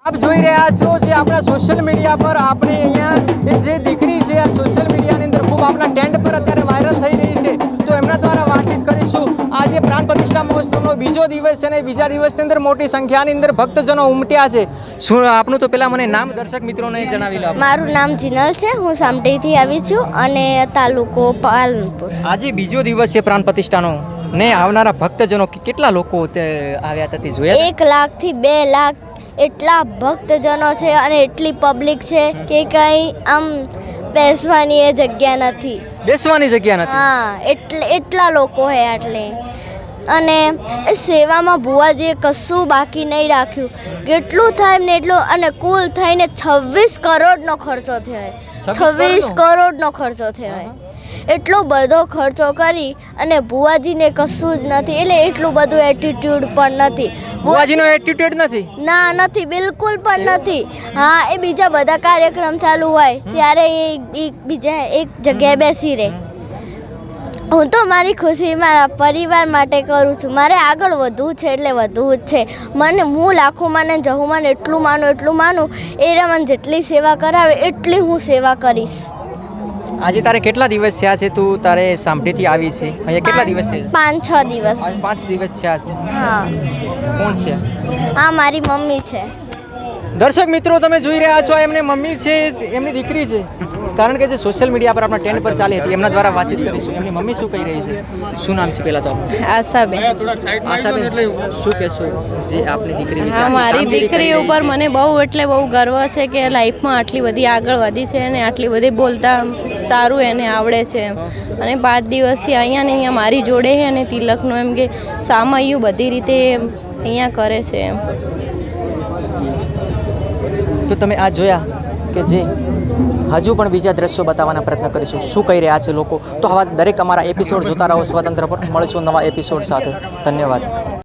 આપ જોઈ રહ્યા છો જે આપણા સોશિયલ મીડિયા પર આપણે અહીંયા જે દીકરી છે આ સોશિયલ મીડિયાની અંદર ખૂબ આપણા ટ્રેન્ડ પર અત્યારે વાયરલ થઈ રહી છે તો એમના દ્વારા વાતચીત કરીશું. આજે પ્રાણ પ્રતિષ્ઠા મહોત્સવનો બીજો દિવસ છે અને બીજા દિવસની અંદર મોટી સંખ્યાની અંદર ભક્તજનો ઉમટ્યા છે. શું આપનું તો પહેલાં મને નામ દર્શક મિત્રોને જણાવી લો. મારું નામ જીનલ છે, હું સામટેથી આવી છું અને તાલુકો પાલનપુર. આજે બીજો દિવસ છે પ્રાણ પ્રતિષ્ઠાનો ને આવનારા ભક્તજનો કેટલા લોકો આવ્યા હતા તે જોયા? 1 લાખથી 2 લાખ એટલા ભક્તજનો છે અને એટલી પબ્લિક છે કે કંઈ આમ બેસવાની એ જગ્યા નથી. બેસવાની જગ્યા નથી? હા, એટલા લોકો હે એટલે. અને એ સેવામાં ભુવાજીએ કશું બાકી નહીં રાખ્યું. કેટલું થાય ને એટલું, અને કુલ થઈને 26 કરોડનો ખર્ચો થયો. 26 કરોડનો ખર્ચો થયો. એટલો બધો ખર્ચો કરી અને ભુવાજીને કશું જ નથી. એટલે એટલું બધું એટીટ્યુડ પણ નથી. ભુવાજીનો એટીટ્યુડ નથી? ના, નથી, બિલકુલ પણ નથી. હા, એ બીજા બધા કાર્યક્રમ ચાલુ હોય ત્યારે એ બીજા એક જગ્યાએ બેસી રહે. હું તો મારી ખુશી મારા પરિવાર માટે કરું છું. મારે આગળ વધવું છે એટલે વધવું જ છે. હું લાખોમાં ને જહુમાં એટલું માનું એ મને જેટલી સેવા કરાવે એટલી હું સેવા કરીશ. આજે તારે કેટલા દિવસ થયા છે તું તારે સાંભળીથી આવી છે? અહીંયા કેટલા દિવસ છે? 5-6 દિવસ. 5 દિવસ થયા છે. હા. કોણ છે? હા, મારી મમ્મી છે. દર્શક મિત્રો તમે જોઈ રહ્યા છો એમની મમ્મી છે, એમની દીકરી છે. કારણ કે જે સોશિયલ મીડિયા પર આપણા ટ્રેન્ડ પર ચાલી હતી એમના દ્વારા વાતચીત કરીશું. એમની મમ્મી શું કહી રહી છે? શું નામ છે પહેલાં તો? આશાબેન. આશાબેન, શું કહેશો જે આપની દીકરી વિશે? હા, મારી દીકરી ઉપર મને બહુ ગર્વ છે કે લાઈફમાં આટલી બધી આગળ વધી છે અને આટલી બધી બોલતા સારું એને આવડે છે. અને 5 દિવસથી અહીંયા ને અહીંયા મારી જોડે છે અને તિલકનું એમ કે સામૈયું બધી રીતે અહીંયા કરે છે. તો તમે આ જોયા કે જે હજુ પણ બીજા દ્રશ્યો બતાવવાના પ્રયત્ન કરીશું. શું કહી રહ્યા છે લોકો? તો આવા દરેક અમારા એપિસોડ જોતા રહો સ્વતંત્ર પર. મળીશું નવા એપિસોડ સાથે. ધન્યવાદ.